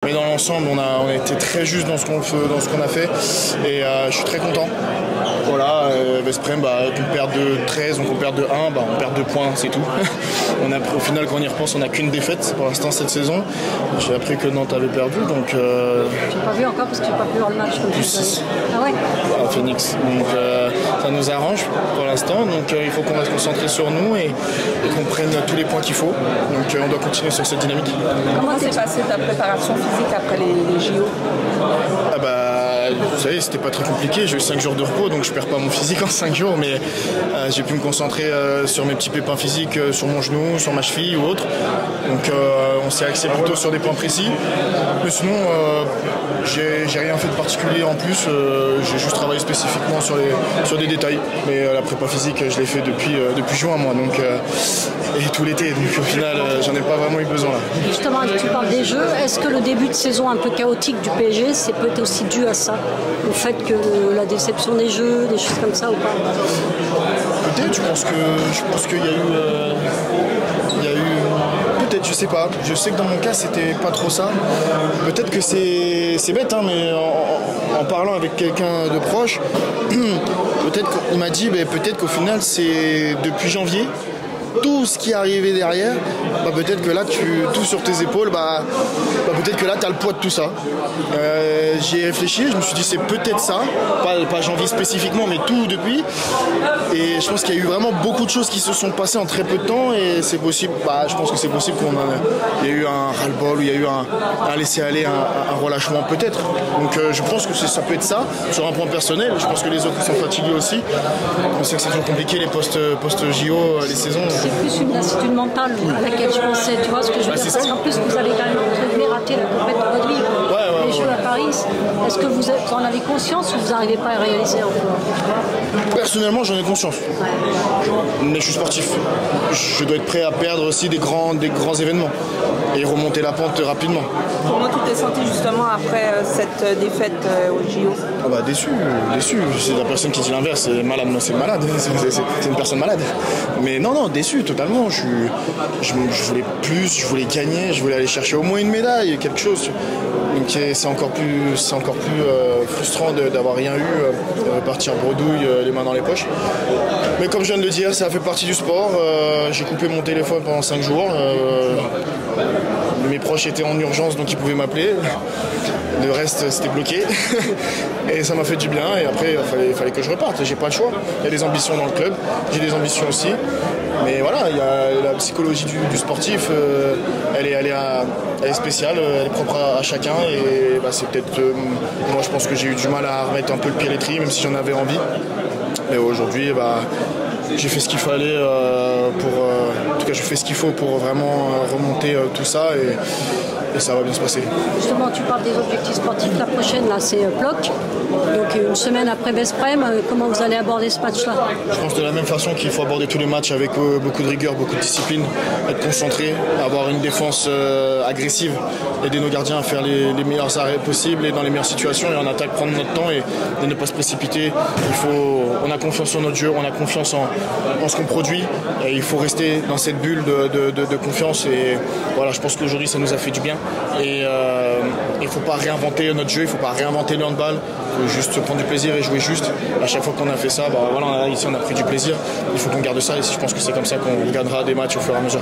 Mais dans l'ensemble, on a été très juste dans ce qu'on a fait et je suis très content. Voilà, Veszprém, qu'on perde de 13 ou qu'on perde de 1, on perd 2 points, c'est tout. Au final, quand on y repense, on n'a qu'une défaite pour l'instant cette saison. J'ai appris que Nantes avait perdu, donc... Tu n'as pas vu encore parce que tu n'as pas pu voir le match. Plus 6. Ah ouais. À Phoenix. Donc ça nous arrange pour l'instant. Donc il faut qu'on reste concentré sur nous et qu'on prenne tous les points qu'il faut. Donc on doit continuer sur cette dynamique. Comment s'est passée ta préparation physique après les JO? Vous savez, c'était pas très compliqué. J'ai eu 5 jours de repos, donc je perds pas mon physique en 5 jours, mais j'ai pu me concentrer sur mes petits pépins physiques, sur mon genou, sur ma cheville ou autre. Donc on s'est axé plutôt sur des points précis. Mais sinon, j'ai rien fait de particulier en plus. J'ai juste travaillé spécifiquement sur des détails. Mais la prépa physique, je l'ai fait depuis juin, moi, donc, et tout l'été. Donc au final, j'en ai pas vraiment eu besoin là. Justement, tu parles des jeux. Est-ce que le début de saison un peu chaotique du PSG, c'est peut-être aussi dû à ça? Au fait que la déception des jeux, des choses comme ça ou pas? Peut-être, je pense qu'il y a eu peut-être, je sais pas. Je sais que dans mon cas, c'était pas trop ça. Peut-être que c'est bête, hein, mais en parlant avec quelqu'un de proche, peut-être qu'il m'a dit, peut-être qu'au final, c'est depuis janvier. Tout ce qui est arrivé derrière, peut-être que là, tout sur tes épaules, peut-être que là, tu as le poids de tout ça. J'y ai réfléchi, je me suis dit, c'est peut-être ça, pas janvier spécifiquement, mais tout depuis. Et je pense qu'il y a eu vraiment beaucoup de choses qui se sont passées en très peu de temps, et c'est possible, je pense que c'est possible qu'il y ait eu un ras-le-bol, ou il y a eu un laisser-aller, un relâchement, peut-être. Donc je pense que ça peut être ça, sur un point personnel. Je pense que les autres sont fatigués aussi. On sait que c'est toujours compliqué, les post-JO, les saisons. C'est plus une lassitude mentale à laquelle je pensais, tu vois ce que je veux dire, parce qu'en plus vous avez quand même entre guillemets raté la compétition de votre vie, les Jeux à Paris. Est-ce que vous en avez conscience ou vous n'arrivez pas à réaliser encore? Personnellement, j'en ai conscience, mais je suis sportif. Je dois être prêt à perdre aussi des grands événements et remonter la pente rapidement. Comment tu t'es senti justement après cette défaite au JO? Déçu. C'est la personne qui dit l'inverse, c'est malade, c'est malade, c'est une personne malade. Mais non, déçu totalement. Je voulais plus, je voulais gagner, je voulais aller chercher au moins une médaille, quelque chose. Donc c'est encore plus frustrant d'avoir rien eu, de repartir bredouille, les mains dans les poches. Mais comme je viens de le dire, ça fait partie du sport. J'ai coupé mon téléphone pendant 5 jours. Mes proches étaient en urgence, donc ils pouvaient m'appeler. Le reste, c'était bloqué. Et ça m'a fait du bien. Et après, il fallait que je reparte. J'ai pas le choix. Il y a des ambitions dans le club. J'ai des ambitions aussi. Mais voilà, il y a la psychologie du sportif. Elle est spéciale. Elle est propre à chacun. Et c'est peut-être... moi, je pense que j'ai eu du mal à remettre un peu le pied à l'étrier, même si j'en avais envie. Mais aujourd'hui, j'ai fait ce qu'il fallait en tout cas, je fais ce qu'il faut pour vraiment remonter tout ça et ça va bien se passer. Justement, tu parles des objectifs sportifs. La prochaine, là, c'est Plock. Donc, une semaine après Veszprém, comment vous allez aborder ce match-là? Je pense de la même façon qu'il faut aborder tous les matchs avec beaucoup de rigueur, beaucoup de discipline, être concentré, avoir une défense agressive, aider nos gardiens à faire les meilleurs arrêts possibles et dans les meilleures situations, et en attaque prendre notre temps et ne pas se précipiter. On a confiance en notre jeu, on a confiance en ce qu'on produit, et il faut rester dans cette bulle de confiance. Et voilà, je pense qu'aujourd'hui ça nous a fait du bien. Et il ne faut pas réinventer notre jeu, il ne faut pas réinventer le handball, il faut juste prendre du plaisir et jouer juste. À chaque fois qu'on a fait ça, ici on a pris du plaisir. Il faut qu'on garde ça, et je pense que c'est comme ça qu'on gagnera des matchs au fur et à mesure.